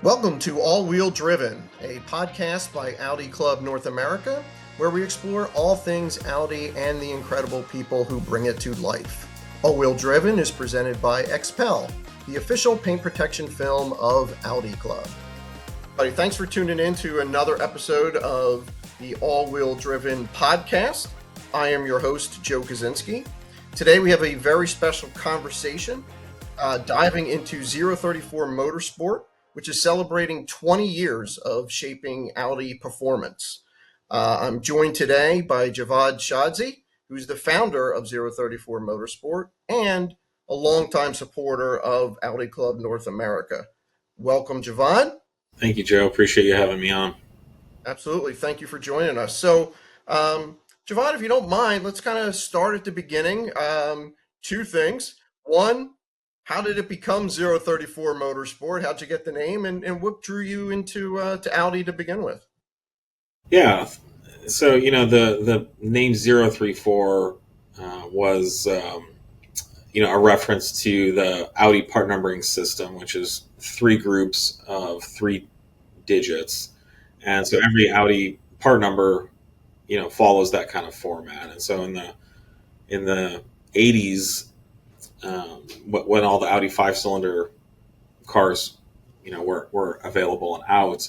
Welcome to All Wheel Driven, a podcast by Audi Club North America, where we explore all things Audi and the incredible people who bring it to life. All Wheel Driven is presented by XPEL, the official paint protection film of Audi Club. Buddy, thanks for tuning in to another episode of the All Wheel Driven podcast. I am your host, Joe Kucinski. Today we have a very special conversation diving into 034 Motorsport, which is celebrating 20 years of shaping Audi performance. I'm joined today by Javad Shadzi, who's the founder of 034 Motorsport and a longtime supporter of Audi Club North America. Welcome, Javad. Thank you, Joe. Appreciate you having me on. Absolutely. Thank you for joining us. So, Javad, if you don't mind, let's kind of start at the beginning. Two things. One, how did it become 034 Motorsport? How'd you get the name, and what drew you into to Audi to begin with? Yeah. So, the name 034 was, a reference to the Audi part numbering system, which is three groups of three digits. And so every Audi part number, follows that kind of format. And so in the 80s, when all the Audi 5-cylinder cars, were available and out,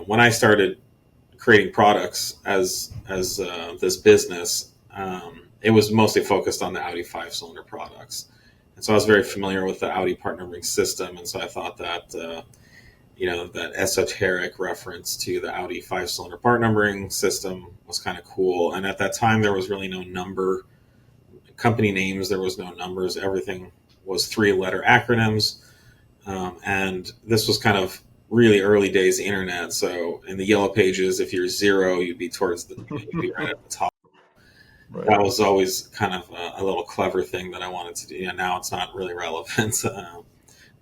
when I started creating products as this business, it was mostly focused on the Audi 5-cylinder products. And so I was very familiar with the Audi part numbering system, and so I thought that that esoteric reference to the Audi 5-cylinder part numbering system was kind of cool. And at that time, there was really no number company names. There was no numbers. Everything was three-letter acronyms. And this was kind of really early days internet. So in the yellow pages, if you're zero, you'd be you'd be right at the top. Right. That was always kind of a little clever thing that I wanted to do. Now it's not really relevant.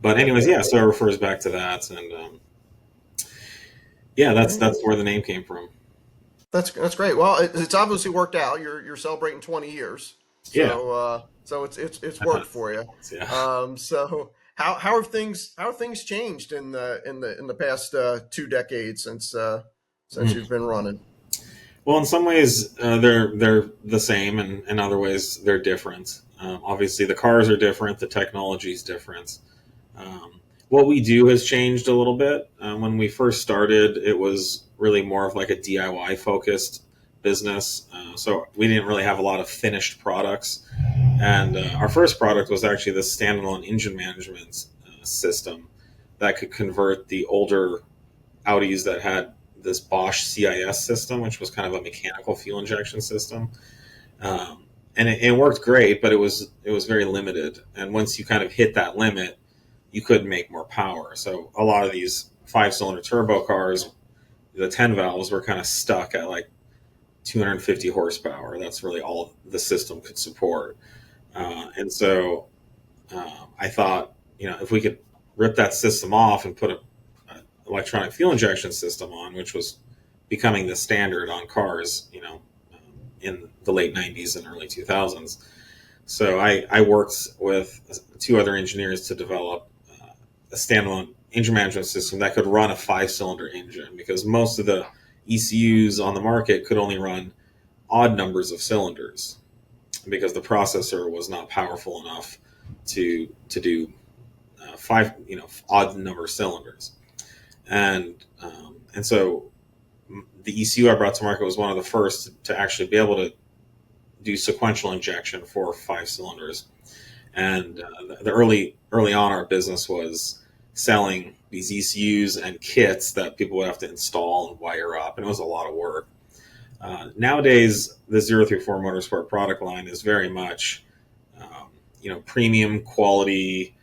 But anyways, yeah, so it refers back to that. And that's where the name came from. That's great. Well, it's obviously worked out. You're celebrating 20 years, Yeah. so it's worked for you. Yeah. So how have things changed in the past 2 decades since you've been running? Well, in some ways, they're the same, and in other ways, they're different. Obviously, the cars are different, the technology is different. What we do has changed a little bit. When we first started, it was really more of like a DIY focused business. So we didn't really have a lot of finished products. And our first product was actually the standalone engine management system that could convert the older Audis that had this Bosch CIS system, which was kind of a mechanical fuel injection system. And it worked great, but it was very limited. And once you kind of hit that limit, you couldn't make more power. So a lot of these 5-cylinder turbo cars, the 10 valves were kind of stuck at like 250 horsepower. That's really all the system could support. And so I thought, if we could rip that system off and put an electronic fuel injection system on, which was becoming the standard on cars, in the late 90s and early 2000s. So I worked with two other engineers to develop a standalone engine management system that could run a 5-cylinder engine, because most of the ECUs on the market could only run odd numbers of cylinders because the processor was not powerful enough to do odd number cylinders. And so the ECU I brought to market was one of the first to actually be able to do sequential injection for 5 cylinders. And the early on, our business was selling these ECUs and kits that people would have to install and wire up, and it was a lot of work. Nowadays, the 034 Motorsport product line is very much, premium quality.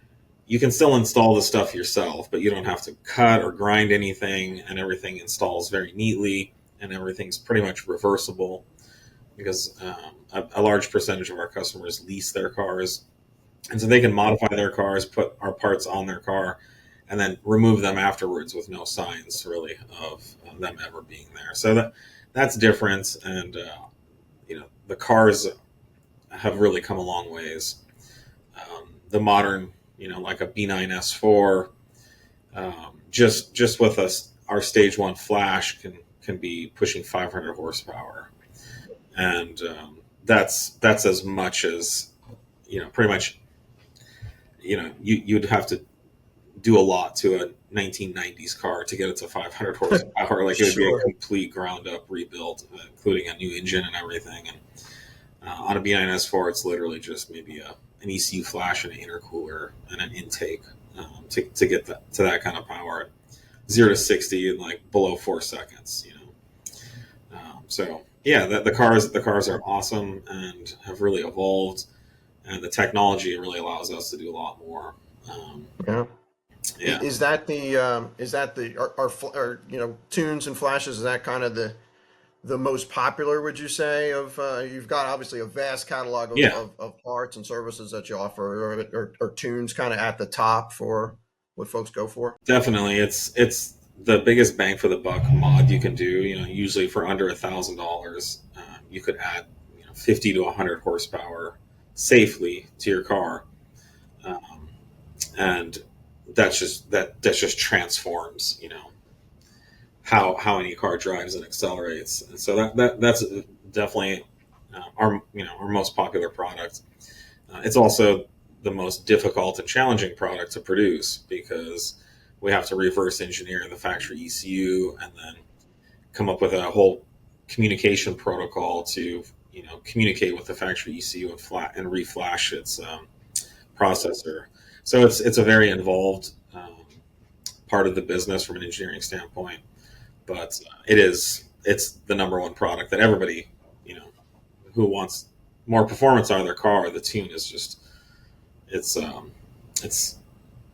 You can still install the stuff yourself, but you don't have to cut or grind anything, and everything installs very neatly, and everything's pretty much reversible, because a large percentage of our customers lease their cars, and so they can modify their cars, put our parts on their car, and then remove them afterwards with no signs really of them ever being there. So that's different, and the cars have really come a long ways. The modern, like a B9 S4, Just with us, our stage one flash can be pushing 500 horsepower, and that's as much as pretty much you'd have to do a lot to a 1990s car to get it to 500 horsepower. Like it would be a Sure. complete ground up rebuild, including a new engine and everything. And on a B9S4, it's literally just maybe an ECU flash and an intercooler and an intake to get to that kind of power. 0 to 60 in like below 4 seconds. So yeah, the cars are awesome and have really evolved, and the technology really allows us to do a lot more. Um, Yeah. yeah, Is that the are tunes and flashes? Is that kind of the most popular? Would you say of you've got obviously a vast catalog yeah, of parts and services that you offer, or tunes kind of at the top for what folks go for? definitely. It's the biggest bang for the buck mod you can do. Usually for under $1,000, you could add 50 to 100 horsepower safely to your car, um, and that just transforms how any car drives and accelerates. And so that's definitely our most popular product. It's also the most difficult and challenging product to produce because we have to reverse engineer the factory ECU and then come up with a whole communication protocol to communicate with the factory ECU and reflash its processor. So it's a very involved part of the business from an engineering standpoint, but it's the number one product that everybody you know who wants more performance out of their car. The tune is just it's it's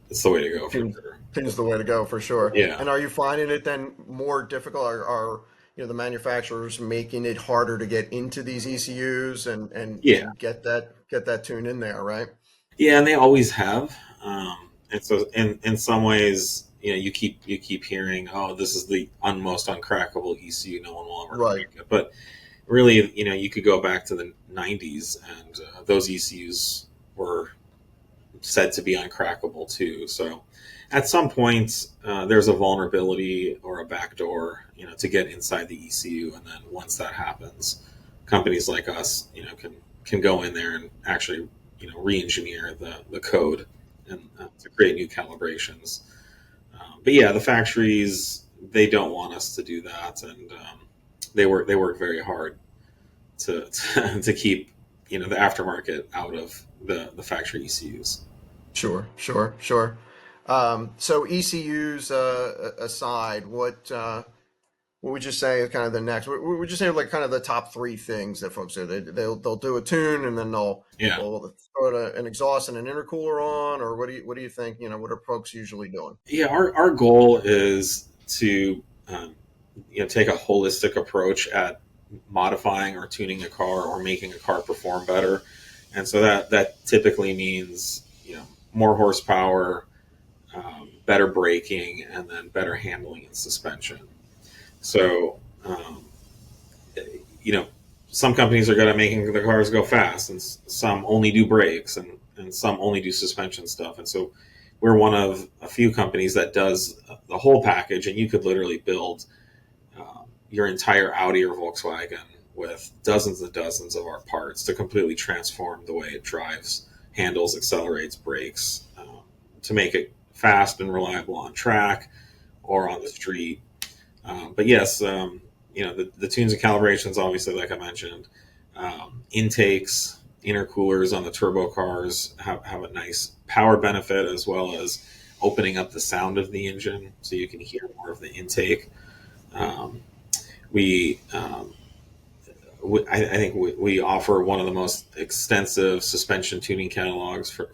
it's the way to go for Tunes, sure. tunes the way to go for sure. Yeah, And are you finding it then more difficult? Are the manufacturers making it harder to get into these ECUs yeah, and get that tune in there, right? yeah, and they always have. And so in some ways, you keep hearing, oh, this is the most uncrackable ECU. No one will ever Right. crack it. But really, you could go back to the '90s, and those ECUs were said to be uncrackable too. So at some point, there's a vulnerability or a backdoor, to get inside the ECU, and then once that happens, companies like us, can go in there and actually, re-engineer the code and to create new calibrations. But yeah, the factories, they don't want us to do that, and they work very hard to to keep the aftermarket out of the factory ECUs. Sure, sure, sure. So ECUs aside, what would you say is kind of the next? What would you say are like kind of the top three things that folks do? They'll do a tune and then Yeah. they'll throw an exhaust and an intercooler on, or what do you think? What are folks usually doing? Yeah, our goal is to take a holistic approach at modifying or tuning a car or making a car perform better, and so that typically means more horsepower, better braking, and then better handling and suspension. So you know some companies are good at making the cars go fast, and some only do brakes, and some only do suspension stuff, and so we're one of a few companies that does the whole package, and you could literally build your entire Audi or Volkswagen with dozens and dozens of our parts to completely transform the way it drives, handles, accelerates, brakes, to make it fast and reliable on track or on the street. But yes, the tunes and calibrations, obviously, like I mentioned, intakes, intercoolers on the turbo cars have a nice power benefit, as well as opening up the sound of the engine so you can hear more of the intake. Um, we, I think we offer one of the most extensive suspension tuning catalogs for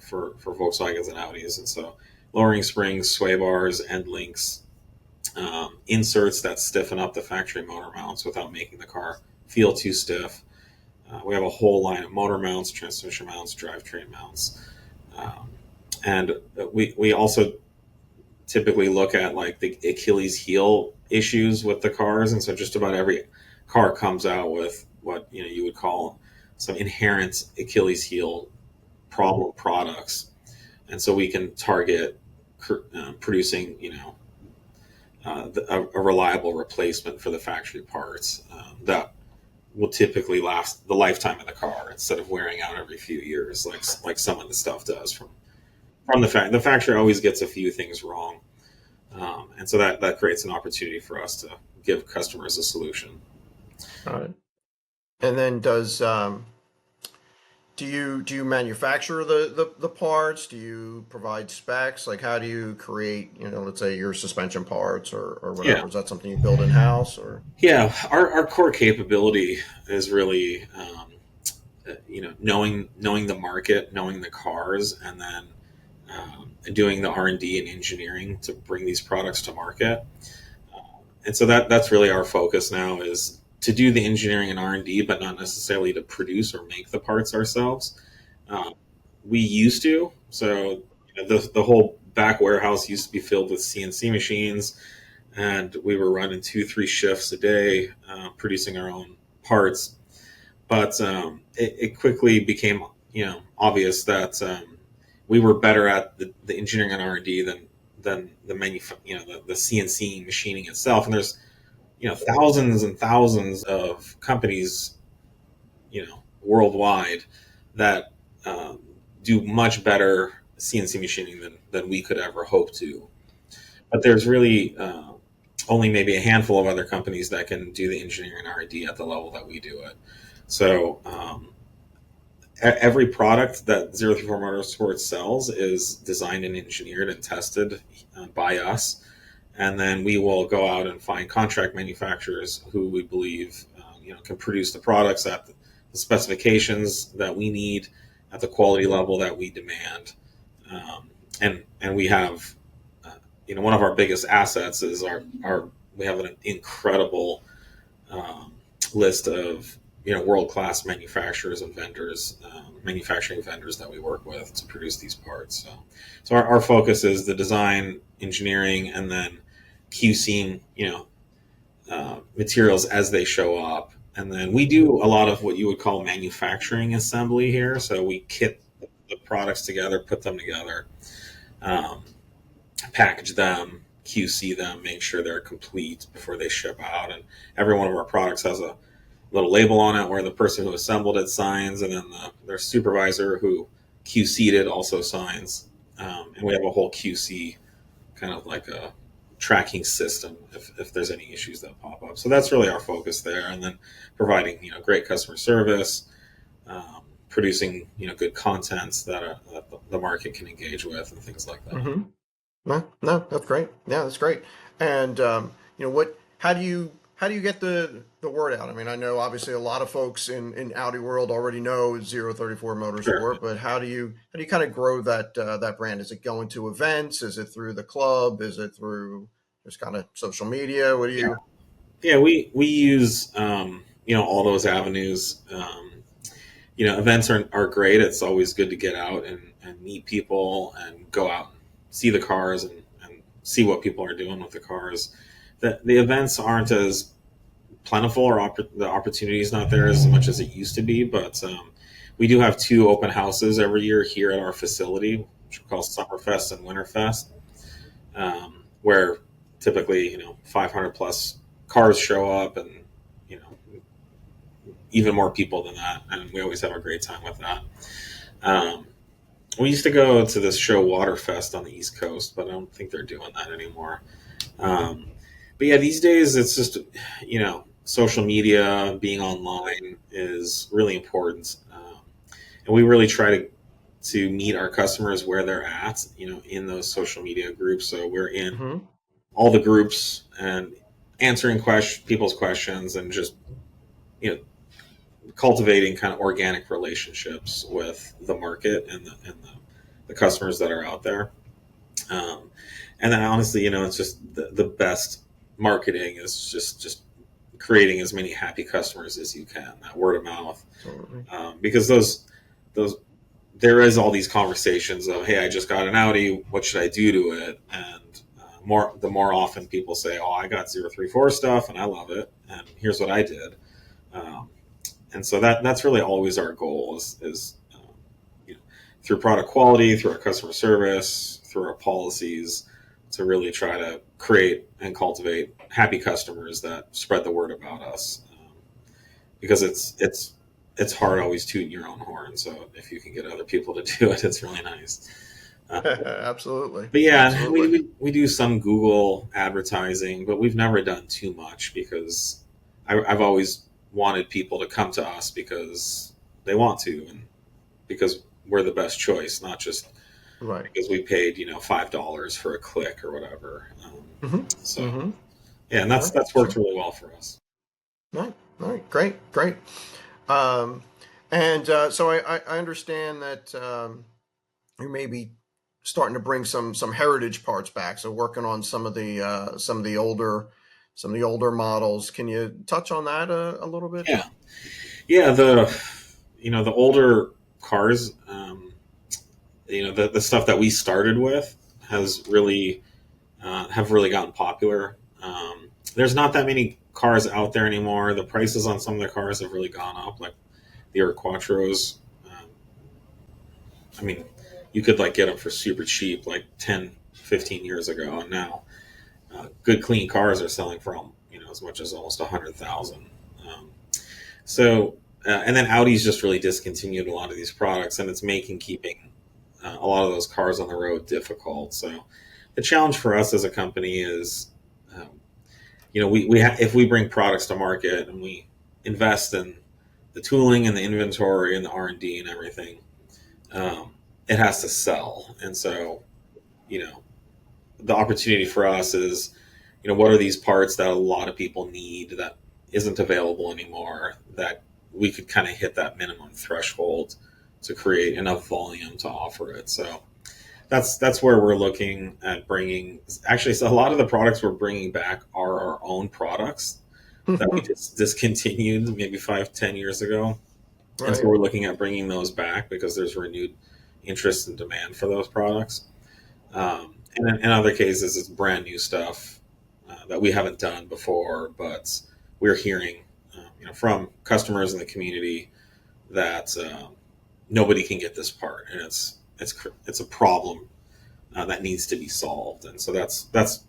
Volkswagens and Audis, and so lowering springs, sway bars, end links, inserts that stiffen up the factory motor mounts without making the car feel too stiff. We have a whole line of motor mounts, transmission mounts, drivetrain mounts, um, and we also typically look at like the Achilles heel issues with the cars, and so just about every car comes out with what you would call some inherent Achilles heel problem products, and so we can target producing, a reliable replacement for the factory parts that will typically last the lifetime of the car instead of wearing out every few years, like some of the stuff does from the factory always gets a few things wrong, and so that creates an opportunity for us to give customers a solution. All right. And then do you manufacture the parts? Do you provide specs? Like how do you create, let's say your suspension parts or Yeah, whatever? Is that something you build in house or? yeah. Our core capability is really knowing the market, knowing the cars, and then doing the R&D and engineering to bring these products to market. And so that's really our focus now, is to do the engineering and R&D, but not necessarily to produce or make the parts ourselves. Um, we used to, so the whole back warehouse used to be filled with CNC machines, and we were running 2-3 shifts a day producing our own parts. But it quickly became obvious that we were better at the engineering and R&D than the CNC machining itself. And there's thousands and thousands of companies worldwide that do much better CNC machining than we could ever hope to. But there's really only maybe a handful of other companies that can do the engineering and R&D at the level that we do it. So every product that 034 Motorsport sells is designed and engineered and tested by us. And then we will go out and find contract manufacturers who we believe can produce the products at the specifications that we need, at the quality level that we demand. And we have one of our biggest assets is our we have an incredible list of world-class manufacturers and vendors, manufacturing vendors that we work with to produce these parts. So our focus is the design, engineering, and then QCing materials as they show up. And then we do a lot of what you would call manufacturing assembly here. So we kit the products together, put them together, package them, QC them, make sure they're complete before they ship out. And every one of our products has a little label on it where the person who assembled it signs, and then their supervisor who QC'd it also signs. And we have a whole QC kind of like a tracking system if there's any issues that pop up. So that's really our focus there. And then providing great customer service, producing good contents that the market can engage with, and things like that. Mm-hmm. No, that's great. Yeah, that's great. And how do you get the word out? I mean, I know obviously a lot of folks in Audi world already know 034 Motorsport, Sure. but how do you kind of grow that brand? Is it going to events? Is it through the club? Is it through just kind of social media? What do Yeah. you? Yeah, we use all those avenues. Events are great. It's always good to get out and meet people and go out and see the cars and see what people are doing with the cars. The events aren't as plentiful, or the opportunity is not there as much as it used to be. But we do have 2 open houses every year here at our facility, which are called Summerfest and Winterfest, where typically 500 plus cars show up, and even more people than that, and we always have a great time with that. We used to go to this show Waterfest on the East Coast, but I don't think they're doing that anymore. But yeah, these days it's just social media, being online is really important, and we really try to meet our customers where they're at, in those social media groups. So we're in Mm-hmm. all the groups and answering people's questions, and just cultivating kind of organic relationships with the market and the customers that are out there. And then honestly, it's just the best marketing is just creating as many happy customers as you can, that word of mouth. Totally. Because those there is all these conversations of, hey, I just got an Audi, what should I do to it? And the more often people say, oh, I got 034 stuff and I love it, and here's what I did. And so that's really always our goal is through product quality, through our customer service, through our policies to really try to create and cultivate happy customers that spread the word about us. Because it's hard always tooting your own horn. So if you can get other people to do it, it's really nice. Absolutely. But yeah, Absolutely. we do some Google advertising, but we've never done too much because I've always wanted people to come to us because they want to and because we're the best choice, not just Right. because we paid $5 for a click or whatever. Mm-hmm. So Mm-hmm. yeah, and Sure. that's worked Sure. really well for us. Right. Right. Great. Great. Um, and so I understand that you may be starting to bring some heritage parts back. So working on some of the older models. Can you touch on that a little bit? Yeah, yeah. The older cars, the stuff that we started with has really have really gotten popular. There's not that many cars out there anymore. The prices on some of the cars have really gone up, like the Euro Quattros. Um, I mean, you could like get them for super cheap, like 10, 15 years ago, and now good clean cars are selling for as much as almost 100,000. Um, so and then Audi's just really discontinued a lot of these products, and it's making keeping a lot of those cars on the road difficult. So the challenge for us as a company is, um, if we bring products to market and we invest in the tooling and the inventory and the R&D and everything, it has to sell. And so, you know, the opportunity for us is, what are these parts that a lot of people need that isn't available anymore, that we could kind of hit that minimum threshold to create enough volume to offer it. So that's where we're looking at bringing. Actually, so a lot of the products we're bringing back are our own products that we just discontinued maybe 5-10 years ago, and so Right. we're looking at bringing those back because there's renewed interest and demand for those products. And in other cases, it's brand new stuff that we haven't done before, but we're hearing, from customers in the community that nobody can get this part, and it's a problem that needs to be solved. And so that's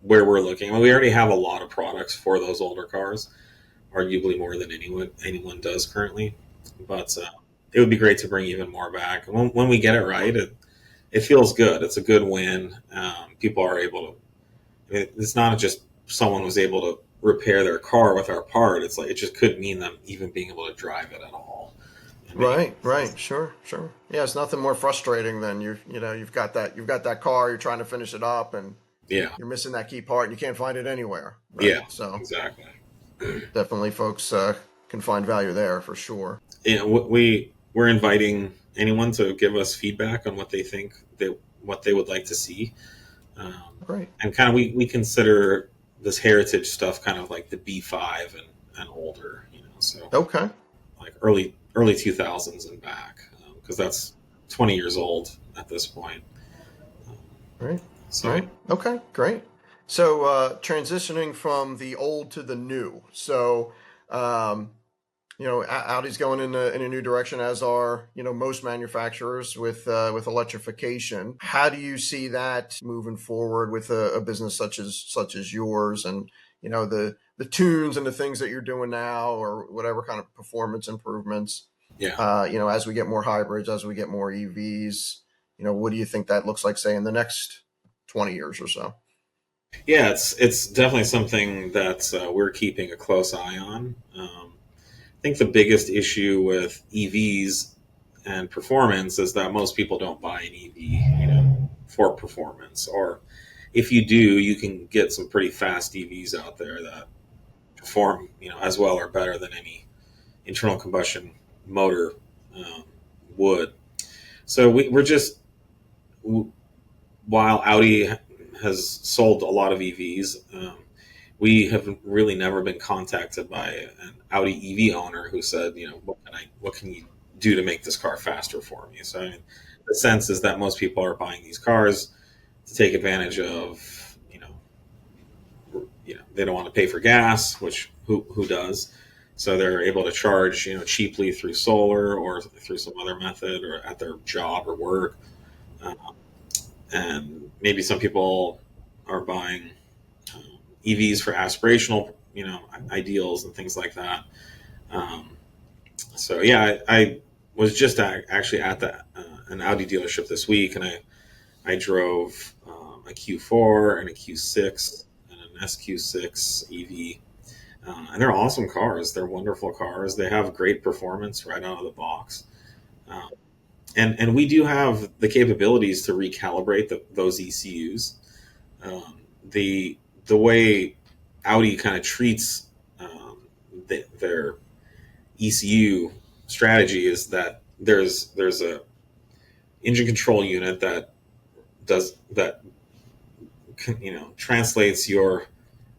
where we're looking. Well, we already have a lot of products for those older cars, arguably more than anyone does currently. But it would be great to bring even more back. And when we get it right, it feels good. It's a good win. People are able to. It's not just someone was able to repair their car with our part. It's like it just could mean them even being able to drive it at all. And being, Right, right, sure, sure. Yeah, it's nothing more frustrating than you've got that car, you're trying to finish it up, and yeah, you're missing that key part, and you can't find it anywhere. yeah, Right. So exactly. definitely, folks can find value there for sure. We're inviting anyone to give us feedback on what they think what they would like to see. Um, Great. and kind of we consider this heritage stuff kind of like the B5 and older, so Okay. like early 2000s and back, because that's 20 years old at this point. Um, Right. so Right. Okay. Great. So transitioning from the old to the new. So um, Audi's going in a new direction, as are most manufacturers with electrification. How do you see that moving forward with a business such as yours, and the tunes and the things that you're doing now, or whatever kind of performance improvements? yeah, As we get more hybrids, as we get more EVs, what do you think that looks like, say, in the next 20 years or so? yeah, it's definitely something that we're keeping a close eye on. I think the biggest issue with EVs and performance is that most people don't buy an EV, for performance. Or if you do, you can get some pretty fast EVs out there that perform, as well or better than any internal combustion motor um, would. So we're just, while Audi has sold a lot of EVs, we have really never been contacted by an Audi EV owner who said, what can you do to make this car faster for me? So I mean, the sense is that most people are buying these cars to take advantage of, they don't want to pay for gas, which who does? So they're able to charge, cheaply through solar or through some other method or at their job or work. Um, and maybe some people are buying EVs for aspirational, ideals and things like that. Um, so yeah, I was just actually at an Audi dealership this week, and I drove a Q4 and a Q6 and an SQ6 EV. And they're awesome cars. They're wonderful cars. They have great performance right out of the box. Um, and we do have the capabilities to recalibrate those ECUs. The way Audi kind of treats their ECU strategy is that there's a engine control unit that does that translates your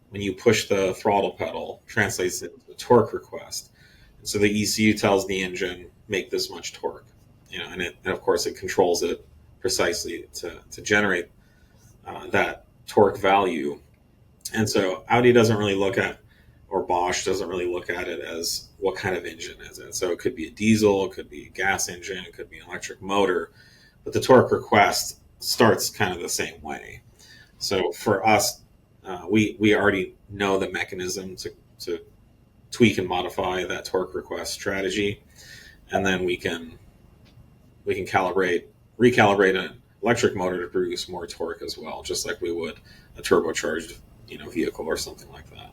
when you push the throttle pedal, translates it to the torque request. And so the ECU tells the engine, make this much torque. And of course it controls it precisely to generate that torque value. And so Audi doesn't really look at, or Bosch doesn't really look at it as what kind of engine is it. So it could be a diesel, it could be a gas engine, it could be an electric motor, but the torque request starts kind of the same way. So for us, we already know the mechanism to tweak and modify that torque request strategy, and then we can recalibrate an electric motor to produce more torque as well, just like we would a turbocharged vehicle or something like that.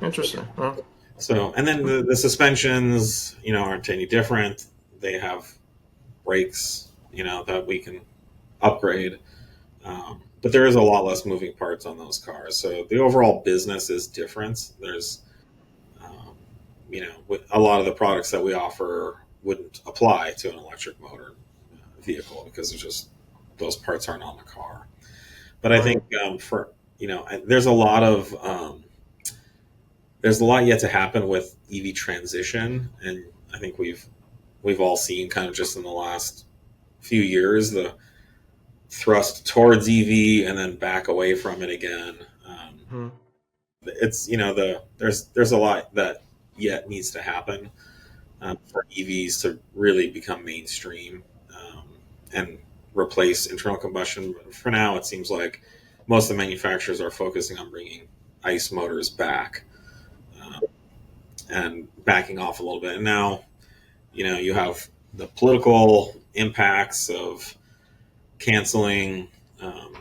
Interesting. Huh? So, and then the suspensions aren't any different. They have brakes that we can upgrade. But there is a lot less moving parts on those cars. So the overall business is different. There's, a lot of the products that we offer wouldn't apply to an electric motor vehicle because it's just those parts aren't on the car. But I think there's a lot yet to happen with EV transition, and I think we've all seen kind of just in the last few years the thrust towards EV and then back away from it again. It's there's a lot that yet needs to happen for EVs to really become mainstream and replace internal combustion. But for now, it seems like most of the manufacturers are focusing on bringing ICE motors back and backing off a little bit. And now, you have the political impacts of canceling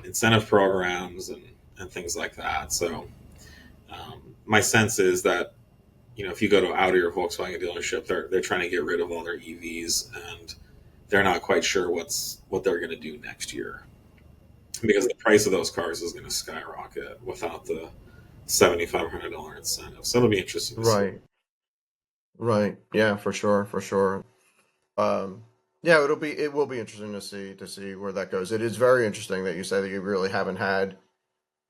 incentive programs and things like that. So my sense is that if you go to Audi or Volkswagen dealership, they're trying to get rid of all their EVs, and they're not quite sure what they're going to do next year because the price of those cars is going to skyrocket without the $7,500 incentive. So it'll be interesting to see. Right. Yeah, for sure. Yeah, it will be interesting to see where that goes. It is very interesting that you say that you really haven't had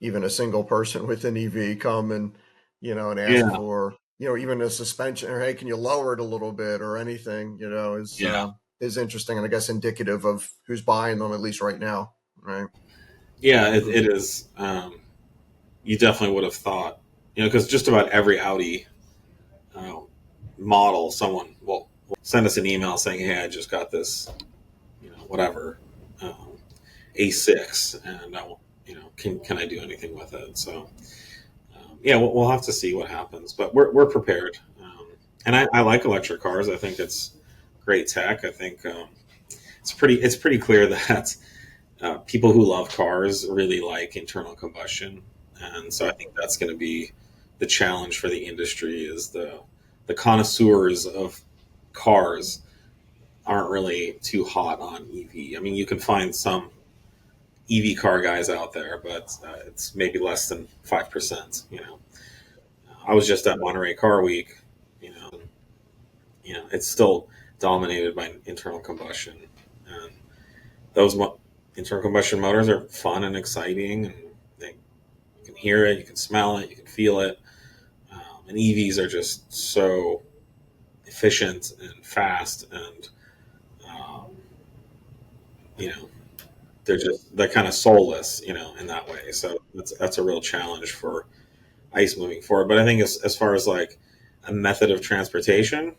even a single person with an EV come and ask Yeah, for, even a suspension or, hey, can you lower it a little bit or anything, yeah, is interesting and I guess indicative of who's buying them at least right now. Right. yeah. It is. You definitely would have thought, because just about every Audi uh, model, someone will send us an email saying, "Hey, I just got this, whatever, um, A6, and can I do anything with it?" So, yeah, we'll have to see what happens, but we're prepared. And I like electric cars. I think it's great tech. I think it's pretty clear that people who love cars really like internal combustion, and so I think that's going to be the challenge for the industry is the connoisseurs of cars aren't really too hot on EV. I mean, you can find some EV car guys out there, but it's maybe less than 5%. I was just at Monterey Car Week. It's still dominated by internal combustion, and those internal combustion motors are fun and exciting, and you can hear it, you can smell it, you can feel it. And EVs are just so efficient and fast, and um, you know they're kind of soulless, in that way. So that's a real challenge for ICE moving forward. But I think as far as like a method of transportation,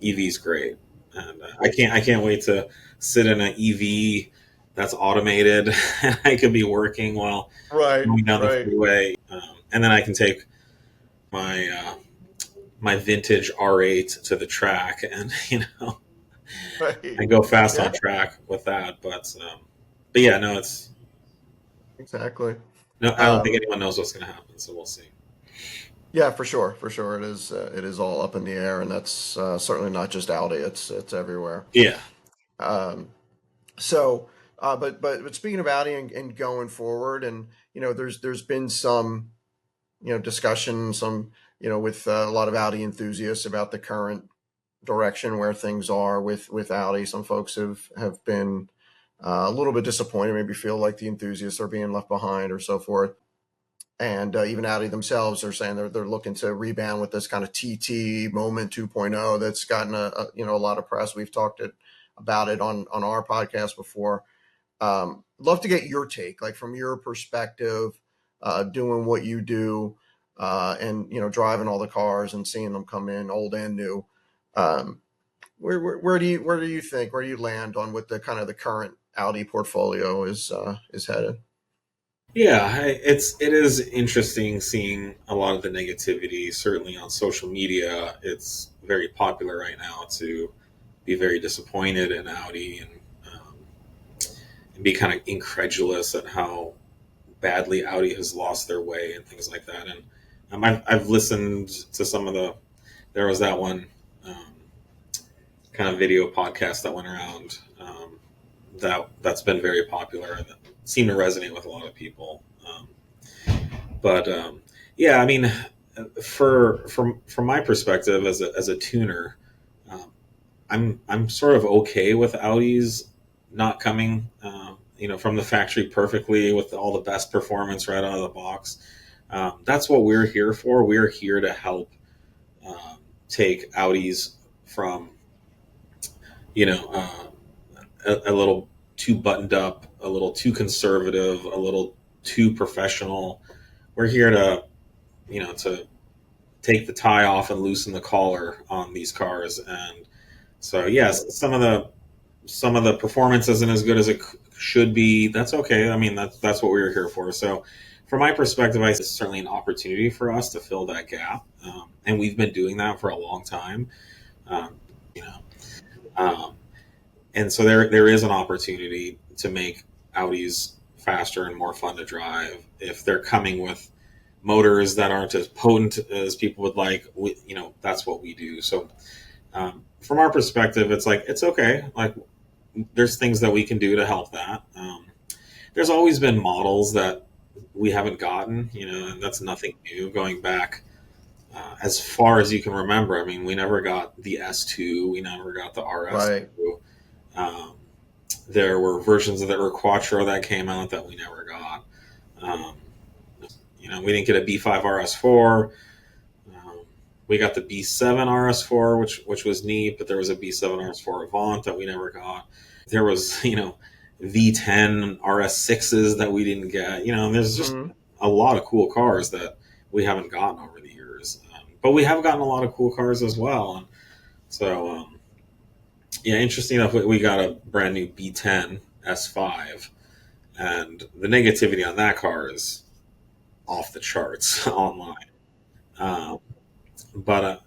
EV's great, and I can't wait to sit in an EV that's automated. And I could be working while Right, going down the right, freeway, and then I can take my my vintage R8 to the track, and right. and go fast Yeah, on track with that. But yeah, no, it's exactly. no. I don't think Um, anyone knows what's going to happen, so we'll see. yeah, for sure, for sure. It is all up in the air, and that's certainly not just Audi. It's everywhere. Yeah, Um, so, but speaking of Audi and going forward, and there's been some discussion, some with a lot of Audi enthusiasts about the current direction where things are with Audi. Some folks have been a little bit disappointed, maybe feel like the enthusiasts are being left behind or so forth. And even Audi themselves are saying they're looking to rebound with this kind of TT moment 2.0 that's gotten a lot of press. We've talked about it on our podcast before. Love to get your take, like from your perspective, doing what you do, and driving all the cars and seeing them come in, old and new. Um, where do you think, where do you land on what the kind of the current Audi portfolio is headed? yeah. It is interesting seeing a lot of the negativity. Certainly on social media, it's very popular right now to be very disappointed in Audi um, and be kind of incredulous at how badly Audi has lost their way and things like that. And I've listened to some of the. There was that one um, kind of video podcast that went around that's been very popular and that seemed to resonate with a lot of people. But yeah, I mean, from my perspective as a tuner, um, I'm sort of okay with Audis not coming, from the factory perfectly with all the best performance right out of the box. That's what we're here for. We're here to help take Audis from a little too buttoned up, a little too conservative, a little too professional. We're here to take the tie off and loosen the collar on these cars. And so, yes, some of the performance isn't as good as it should be. That's okay. I mean, that's what we were here for. So, from my perspective, I see it's certainly an opportunity for us to fill that gap, and we've been doing that for a long time. Um, you know, um, and so there is an opportunity to make Audis faster and more fun to drive if they're coming with motors that aren't as potent as people would like. That's what we do. So from our perspective, it's like it's okay. Like there's things that we can do to help that. There's always been models that we haven't gotten, and that's nothing new going back. As far as you can remember, I mean, we never got the S2, we never got the Right. RS2. Um, there were versions of the Quattro that came out that we never got. Um, we didn't get a B5 RS4. Um, we got the B7 RS4, which was neat, but there was a B7 RS4 Avant that we never got. There was, V10 RS6s that we didn't get. There's just Hmm. a lot of cool cars that we haven't gotten over the years. But we have gotten a lot of cool cars as well. And so, yeah, interesting enough, we got a brand new B10 S5, and the negativity on that car is off the charts online. Um, but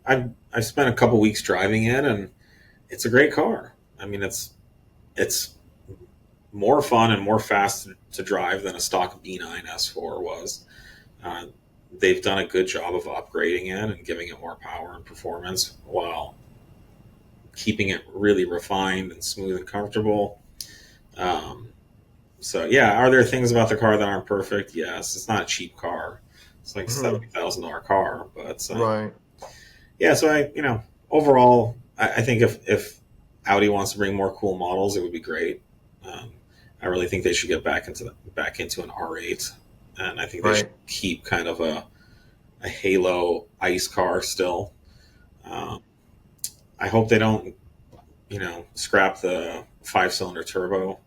I've spent a couple weeks driving it, and it's a great car. I mean, it's more fun and more fast to drive than a stock B9 S4 was. Uh, they've done a good job of upgrading it and giving it more power and performance while keeping it really refined and smooth and comfortable. Um, so yeah, are there things about the car that aren't perfect? Yes, it's not a cheap car. It's like Hmm. $70,000 car, but Right. yeah. So overall, I think if Audi wants to bring more cool models, it would be great. Um, I really think they should get back into an R8, and I think they should Right. keep kind of a halo ice car still. Um, I hope they don't scrap the 5-cylinder turbo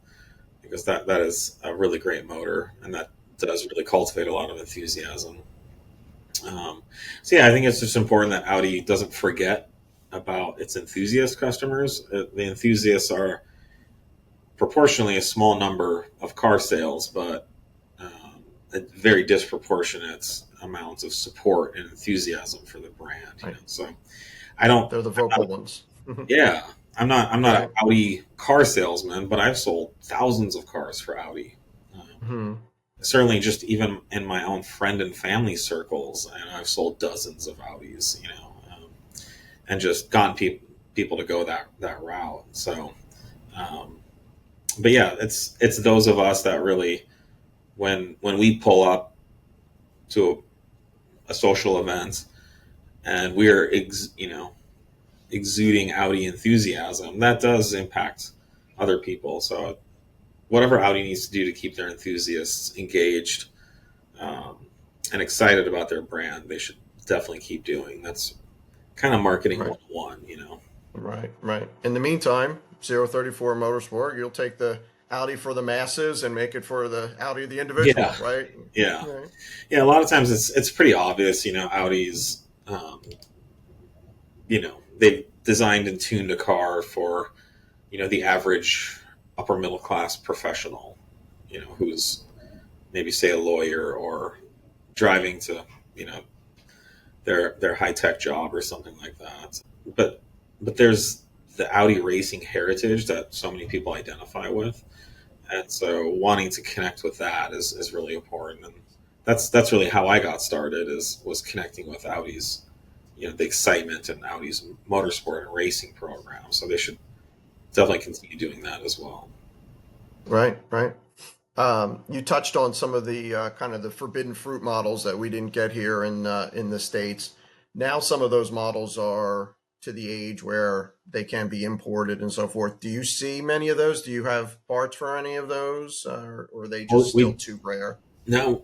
because that is a really great motor and that does really cultivate a lot of enthusiasm. So yeah, I think it's just important that Audi doesn't forget about its enthusiast customers. The enthusiasts are proportionally a small number of car sales, but a very disproportionate amounts of support and enthusiasm for the brand. Right. So I don't. They're the I'm vocal not, ones. yeah, I'm not an Right. Audi car salesman, but I've sold thousands of cars for Audi. Um, Hmm. Certainly, just even in my own friend and family circles, and I've sold dozens of Audis. And just gotten people to go that route. So, um, but yeah, it's those of us that really, when we pull up to a social event and we're exuding Audi enthusiasm, that does impact other people. So whatever Audi needs to do to keep their enthusiasts engaged, um, and excited about their brand, they should definitely keep doing. That's kind of marketing Right. 101. Right. Right. In the meantime, 034 Motorsport, you'll take the Audi for the masses and make it for the Audi of the individual, Yeah, right? yeah, Right. yeah. A lot of times it's pretty obvious. Audi's, they've designed and tuned a car for the average upper middle class professional, who's maybe say a lawyer or driving to you know their high tech job or something like that. But there's the Audi racing heritage that so many people identify with, and so wanting to connect with that is really important. And that's really how I got started, was connecting with Audi's, the excitement in Audi's motorsport and racing program. So they should definitely continue doing that as well. Right. Right. You touched on some of the kind of the forbidden fruit models that we didn't get here in the States. Now some of those models are to the age where they can be imported and so forth. Do you see many of those? Do you have parts for any of those, or are they just Well, still too rare?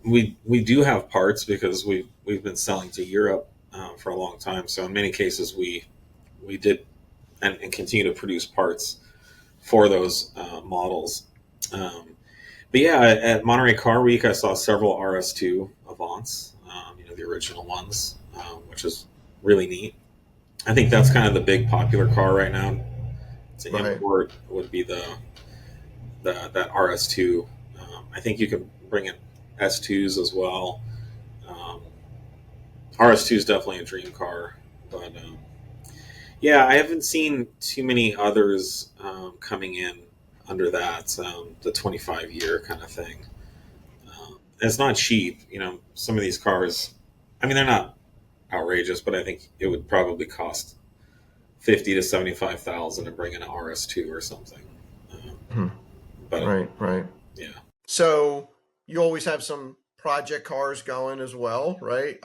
we do have parts because we've been selling to Europe for a long time. So in many cases we did and continue to produce parts for those models. Um, but yeah, at Monterey Car Week, I saw several RS2 Avants, the original ones, which is really neat. I think that's kind of the big popular car right now to Right. import would be that RS2. I think you can bring in S2s as well. Um, RS2 is definitely a dream car, but yeah, I haven't seen too many others coming in under that the 25-year kind of thing. It's not cheap, Some of these cars, I mean, they're not outrageous, but I think it would probably cost 50 to 75,000 to bring in an RS2 or something. Um, Hmm. but Right. Right. yeah, So you always have some project cars going as well, right?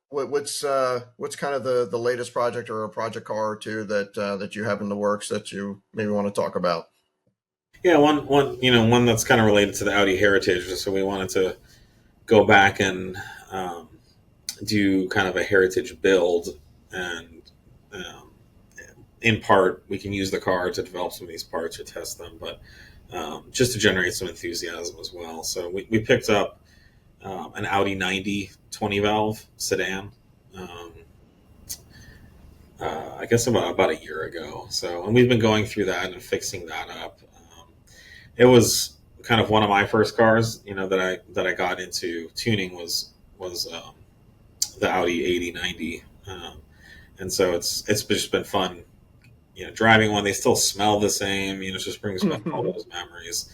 What's kind of the latest project or a project car or two that you have in the works that you maybe want to talk about? yeah, one that's kind of related to the Audi heritage. So we wanted to go back and um, do kind of a heritage build, and um, in part we can use the car to develop some of these parts or test them, but just to generate some enthusiasm as well. So we picked up an Audi 90 20 valve sedan. Um, I guess about a year ago. So, and we've been going through that and fixing that up. It was kind of one of my first cars, that I got into tuning was the Audi 8090, and so it's just been fun, driving one. They still smell the same, it just brings back all those memories.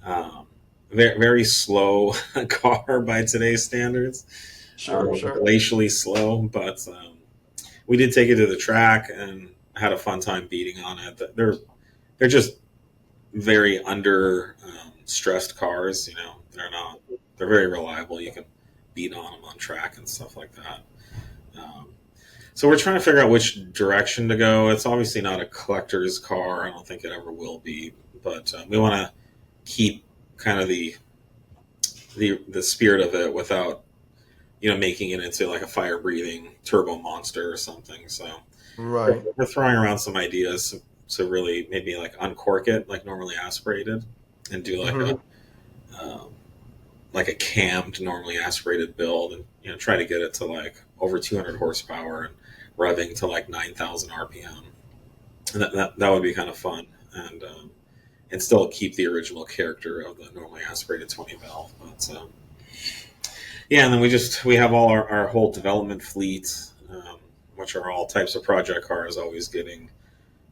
Um, very, very slow car by today's standards, Sure, sure. glacially slow, but we did take it to the track and had a fun time beating on it. They're just very under stressed cars. They're very reliable. You can beat on them on track and stuff like that. Um, so we're trying to figure out which direction to go. It's obviously not a collector's car. I don't think it ever will be, but we want to keep kind of the spirit of it without making it into like a fire breathing turbo monster or something. So Right. we're throwing around some ideas to really maybe like uncork it like normally aspirated and do Hmm. um, like a cammed normally aspirated build, and try to get it to like over 200 horsepower and revving to like 9,000 RPM. And that would be kind of fun. And and still keep the original character of the normally aspirated 20 valve. But yeah, and then we have all our whole development fleet, which are all types of project cars, always getting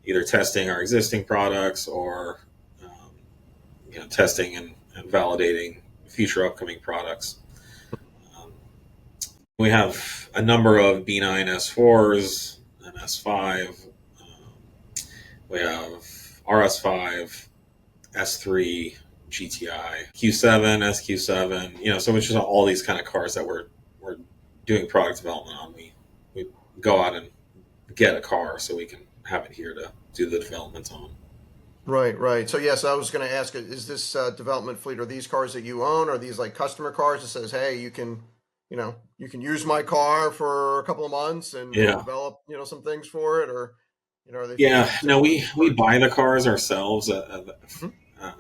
either testing our existing products or testing and validating future upcoming products. Um, we have a number of B9 S4s and S5. We have RS5, S3, GTI, Q7, SQ7. So it's just all these kind of cars that we're doing product development on. We go out and get a car so we can have it here to do the development on. Right, right. So yes, I was going to ask, is this development fleet, are these cars that you own? Are these like customer cars that says, hey, you can use my car for a couple of months and we'll Yeah. develop, some things for it, or, are they Yeah, no, typical we cars? buy the cars ourselves Mhm.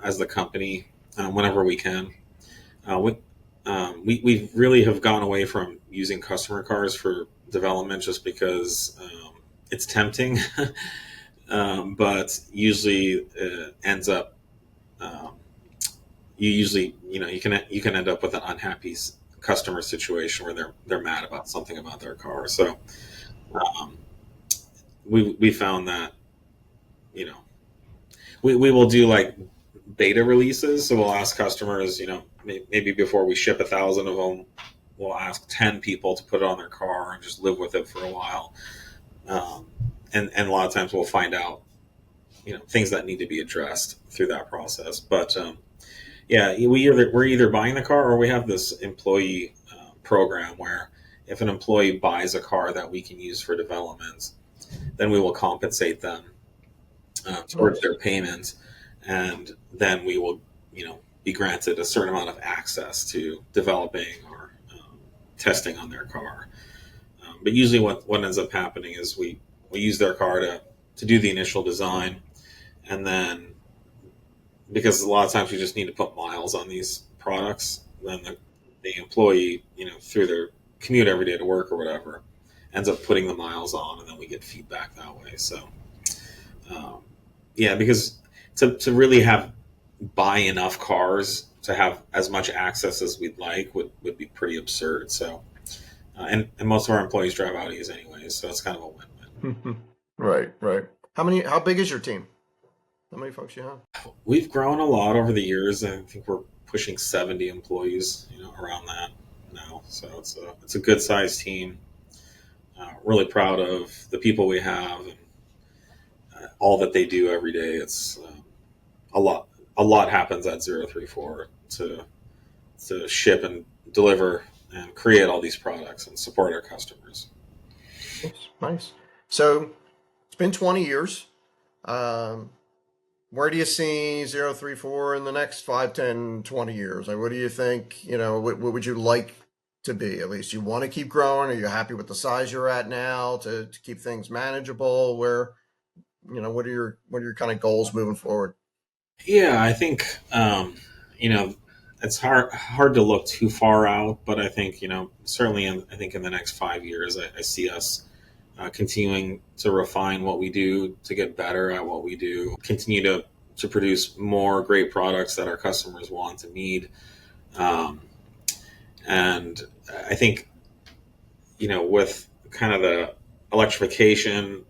as the company whenever we can. We really have gone away from using customer cars for development just because it's tempting, but usually ends up um, you can end up with an unhappy customer situation where they're mad about something about their car. So um, we found that you know we will do like beta releases. So we'll ask customers, maybe before we ship 1,000 of them, we'll ask 10 people to put it on their car and just live with it for a while. Um, and a lot of times we'll find out, things that need to be addressed through that process. But yeah, we're either buying the car or we have this employee program where if an employee buys a car that we can use for development, then we will compensate them towards Nice. their payments, and then we will, be granted a certain amount of access to developing or testing on their car. But usually, what ends up happening is we use their car to do the initial design, and then because a lot of times we just need to put miles on these products, then the employee, through their commute every day to work or whatever, ends up putting the miles on, and then we get feedback that way. So um, yeah, because to really buy enough cars to have as much access as we'd like would be pretty absurd. So and most of our employees drive Audis anyways, so it's kind of a win-win. Right, right. How big is your team? How many folks you have? We've grown a lot over the years. I think we're pushing 70 employees, around that now. So it's a good sized team. Really proud of the people we have and all that they do every day. It's a lot. A lot happens at 034 to ship and deliver and create all these products and support our customers. Nice, nice. So it's been 20 years. Um, where do you see 034 in the next 5, 10, 20 years? Like, what do you think, what would you like to be? At least you want to keep growing? Are you happy with the size you're at now to keep things manageable? What are your kind of goals moving forward? Yeah, I think you know it's hard to look too far out, but I think certainly I think in the next 5 years, I see us continuing to refine what we do to get better at what we do, continue to produce more great products that our customers want and need, um, and I think with kind of the electrification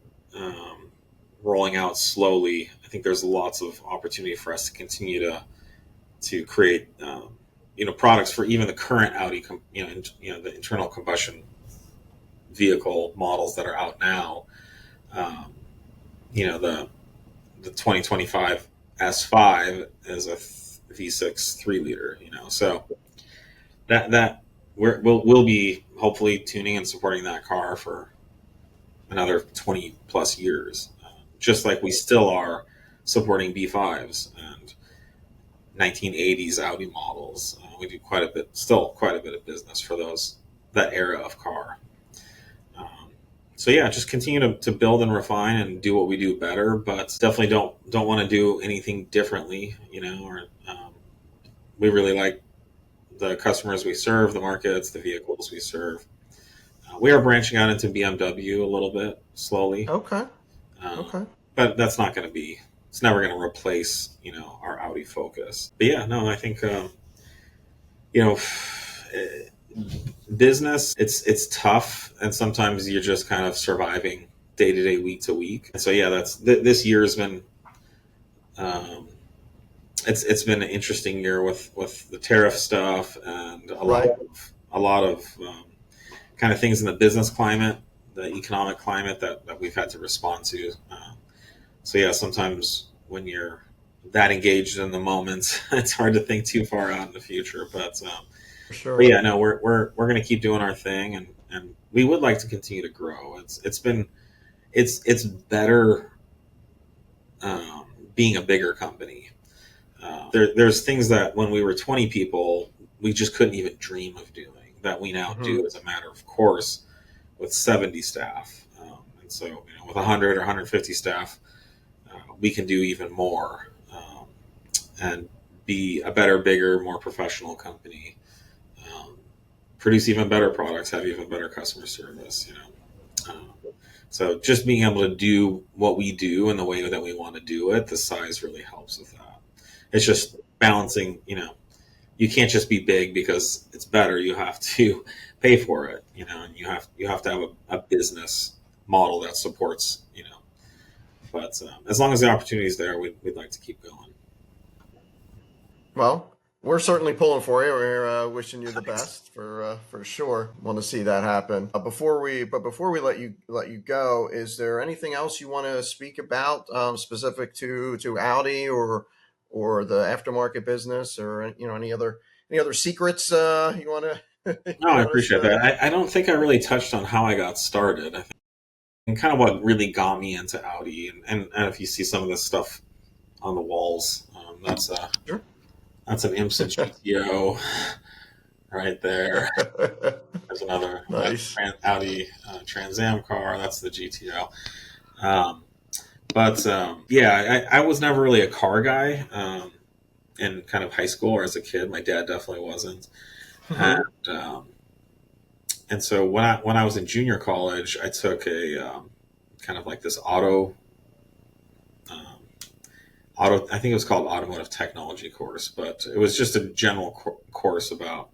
rolling out slowly, I think there's lots of opportunity for us to continue to create products for even the current Audi the internal combustion vehicle models that are out now. Um, the 2025 S5 is a V6 3 liter. So that we'll be hopefully tuning and supporting that car for another 20 plus years, just like we still are supporting B5s and 1980s Audi models. We do still quite a bit of business for that era of car. Um, so yeah, just continue to build and refine and do what we do better, but definitely don't want to do anything differently. Or we really like the customers we serve, the markets, the vehicles we serve. We are branching out into BMW a little bit slowly, Okay, um, okay. but that's not going to be it's never going to replace, our Audi Focus. But yeah, no, I think, you know, business, it's tough, and sometimes you're just kind of surviving day to day, week to week. And so yeah, this year has been, um, it's been an interesting year with the tariff stuff and Right. a lot of kind of things in the business climate, the economic climate that we've had to respond to. So yeah, sometimes when you're that engaged in the moment, it's hard to think too far out in the future. For But sure. yeah, no, we're going to keep doing our thing, and we would like to continue to grow. It's better, being a bigger company. There's things that when we were 20 people, we just couldn't even dream of doing that we now Hmm. do as a matter of course with 70 staff. And so, with 100 or 150 staff, we can do even more, and be a better, bigger, more professional company. Um, Produce even better products, have even better customer service. So just being able to do what we do in the way that we want to do it, the size really helps with that. It's just balancing. You can't just be big because it's better. You have to pay for it. And you have to have a business model that supports. But as long as the opportunity is there, we'd like to keep going. Well, we're certainly pulling for you. We're wishing you the Thanks. best for sure. Want to see that happen. Before we let you go, is there anything else you want to speak about, specific to Audi or the aftermarket business, or any other secrets you want to No, you I want to appreciate spill? that. I don't think I really touched on how I got started. I think and kind of what really got me into Audi, and if you see some of this stuff on the walls, Sure. that's an IMSA GTO right there. There's another Nice. Audi Trans Am car. That's the GTO. Um, but yeah, I was never really a car guy, in kind of high school or as a kid. My dad definitely wasn't, and Hmm. um, and so when I was in junior college, I took a, kind of like this um, auto. I think it was called automotive technology course, but it was just a general course about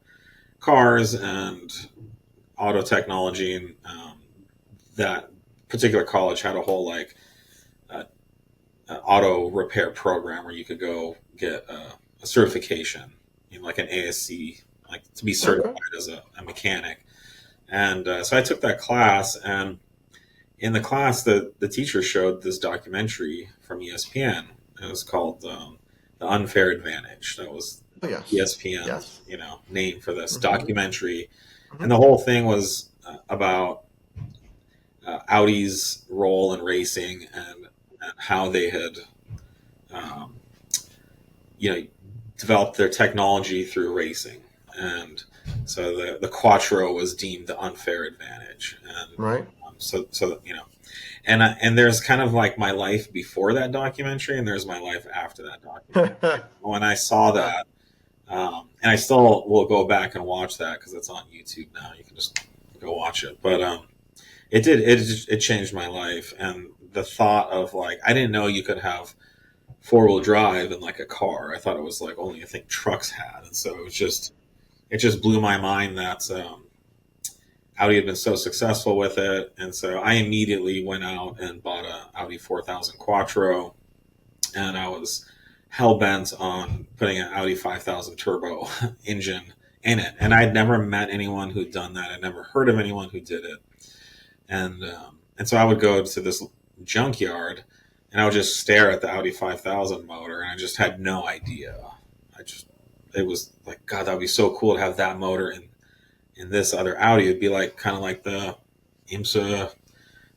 cars and auto technology, and that particular college had a whole like uh, auto repair program where you could go get a certification, like an ASC, like to be Okay. certified as a mechanic. And so I took that class, and in the class, the teacher showed this documentary from ESPN. It was called, "The Unfair Advantage." That was Oh, yes. ESPN's, Yes. name for this Hmm. documentary, Hmm. and the whole thing was about Audi's role in racing, and how they had, um, you know, developed their technology through racing. And so the Quattro was deemed the unfair advantage, and Right. and there's kind of like my life before that documentary, and there's my life after that documentary. When I saw that, and I still will go back and watch that because it's on YouTube now. You can just go watch it. But it changed my life, and the thought of like I didn't know you could have four-wheel drive in like a car. I thought it was like only I think trucks had, and so it just blew my mind that, Audi had been so successful with it, and so I immediately went out and bought a Audi 4000 Quattro, and I was hell bent on putting an Audi 5000 turbo engine in it. And I'd never met anyone who'd done that. I'd never heard of anyone who did it, and so I would go to this junkyard, and I would just stare at the Audi 5000 motor, and I just had no idea. I just it was like, God, that would be so cool to have that motor in this other Audi. It'd be like kind of like the IMSA,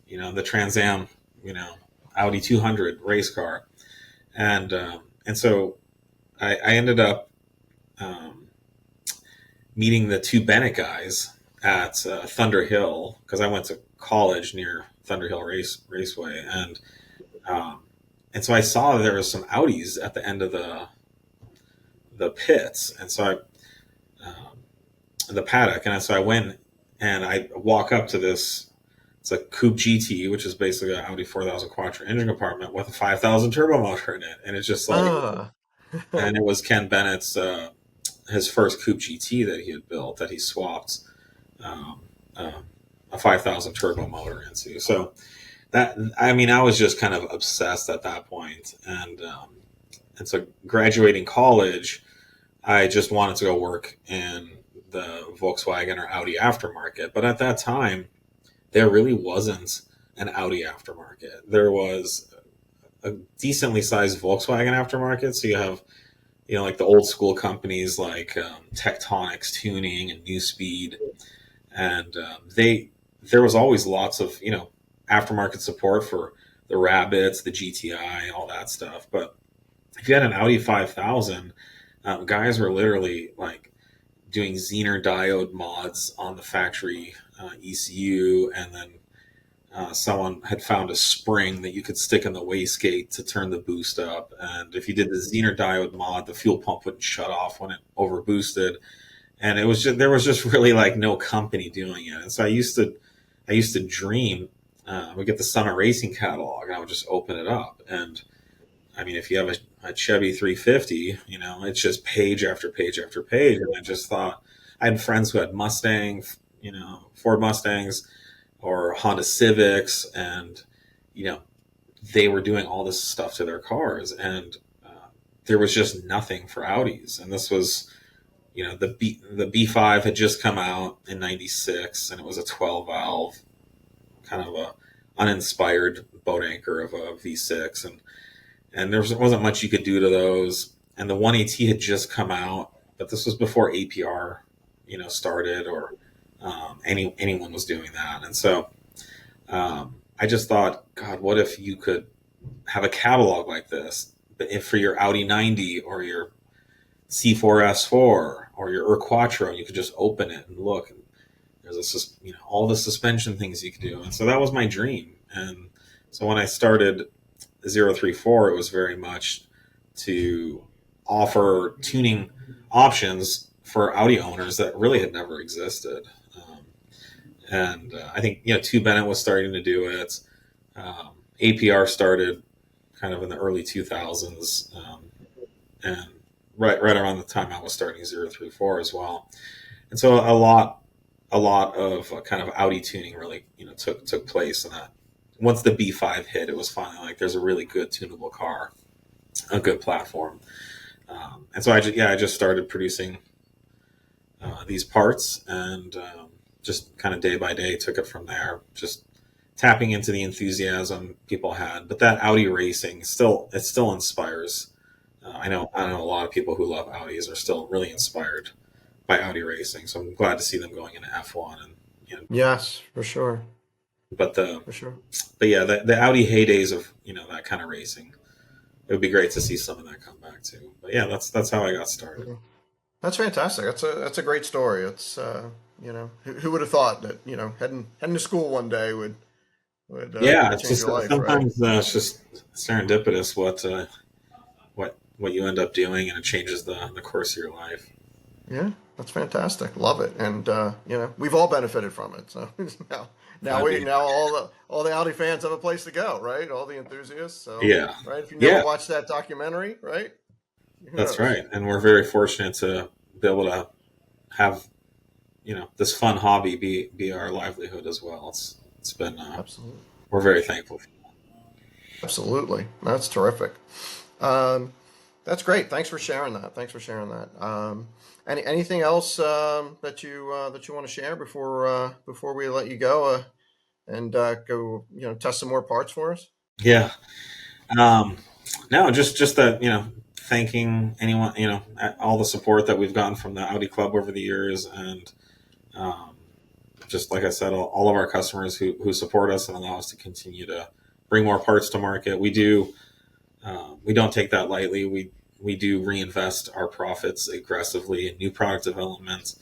the Trans Am, you know, Audi 200 race car, and so I ended up, um, meeting the two Bennett guys at Thunder Hill because I went to college near Thunder Hill Raceway, um, and so I saw there was some Audis at the end of the pits, and so the paddock, and so I went and I walk up to this it's a Coupe GT, which is basically an Audi 4000 Quattro engine compartment with a 5000 turbo motor in it, and it's just like, Ah. and it was Ken Bennett's his first Coupe GT that he had built that he swapped um, uh, a 5000 turbo motor into. So that, I mean, I was just kind of obsessed at that point, and so graduating college, I just wanted to go work in the Volkswagen or Audi aftermarket. But at that time, there really wasn't an Audi aftermarket. There was a decently sized Volkswagen aftermarket. So you have, like the old school companies like Tectonics Tuning and New Speed, and there was always lots of aftermarket support for the Rabbits, the GTI, all that stuff. But if you had an Audi 5000, guys were literally like doing Zener diode mods on the factory ECU, and then someone had found a spring that you could stick in the wastegate to turn the boost up. And if you did the Zener diode mod, the fuel pump wouldn't shut off when it overboosted. And there was just really like no company doing it. And so I used to dream. We get the Summit Racing catalog, and I would just open it up. And I mean, if you have a Chevy 350, it's just page after page after page. And I just thought, I had friends who had Ford Mustangs or Honda Civics, and they were doing all this stuff to their cars, and there was just nothing for Audis. And this was, the B5 had just come out in '96, and it was a 12 valve, kind of a uninspired boat anchor of a V6, and wasn't much you could do to those. And the 1AT had just come out, but this was before APR, started, or anyone was doing that. And so I just thought, God, what if you could have a catalog like this, but if for your Audi 90 or your C4 S4 or your Quattro, you could just open it and look, and there's all the suspension things you could do. And so that was my dream. And so when I started 034, it was very much to offer tuning options for Audi owners that really had never existed. And I think, Two Bennett was starting to do it. APR started kind of in the early 2000s. And right around the time I was starting 034 as well. And so a lot of kind of Audi tuning really, took place. And that once the B5 hit, it was finally like, there's a really good tunable car, a good platform. And so I just started producing these parts, and just kind of day by day took it from there, just tapping into the enthusiasm people had. But that Audi racing still inspires. I know a lot of people who love Audis are still really inspired by Audi racing. So I'm glad to see them going into F1, and Yes, for sure. but For sure. yeah, the Audi heydays of that kind of racing, it would be great to see some of that come back too. But yeah, that's how I got started. That's fantastic. That's a great story. It's who would have thought that heading to school one day would Yeah, it's change just your life, right? sometimes it's just serendipitous what you end up doing, and it changes the course of your life. Yeah, that's fantastic. Love it, and we've all benefited from it. So now I mean, now all the Audi fans have a place to go, right? All the enthusiasts. So yeah, right, if you never yeah, watched that documentary, right? Who that's knows? right. And we're very fortunate to be able to have this fun hobby be our livelihood as well. It's been Absolutely. we're very thankful. Absolutely. That's terrific. Um, that's great. Thanks for sharing that. Thanks for sharing that. Anything else that you want to share before we let you go and go test some more parts for us? Yeah. Um, no, just that thanking anyone, all the support that we've gotten from the Audi Club over the years, and um, just like I said, all of our customers who support us and allow us to continue to bring more parts to market. We don't take that lightly. We do reinvest our profits aggressively in new product development,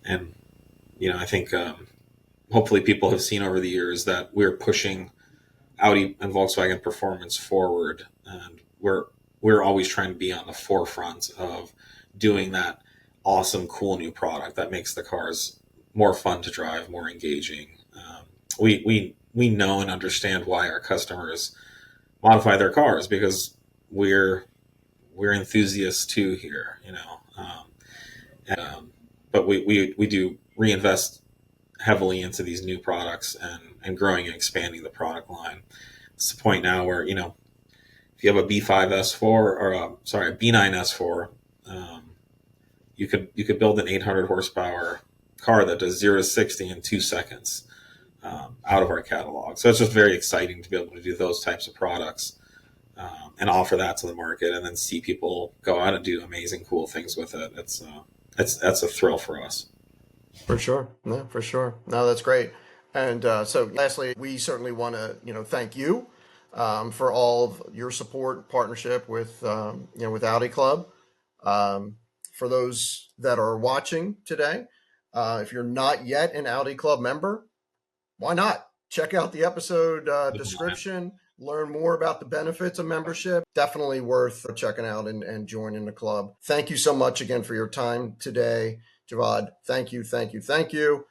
and I think hopefully people have seen over the years that we're pushing Audi and Volkswagen performance forward, and we're always trying to be on the forefront of doing that awesome, cool new product that makes the cars more fun to drive, more engaging. we know and understand why our customers modify their cars, because we're enthusiasts too here, but we do reinvest heavily into these new products and growing and expanding the product line. It's the point now where, if you have a B5 S4 or a B9 S4, you could build an 800 horsepower car that does 0 to 60 in 2 seconds, out of our catalog. So it's just very exciting to be able to do those types of products, and offer that to the market, and then see people go out and do amazing, cool things with it. That's a thrill for us. For sure. No, for sure. No, that's great. And so lastly, we certainly want to, thank you for all of your support and partnership with, with Audi Club. For those that are watching today, if you're not yet an Audi Club member, why not? Check out the episode description, learn more about the benefits of membership. Definitely worth checking out and joining the club. Thank you so much again for your time today, Javad. Thank you, thank you, thank you.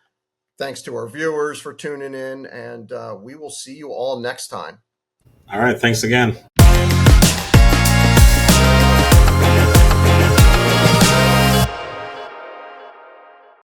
Thanks to our viewers for tuning in, and we will see you all next time. All right. Thanks again.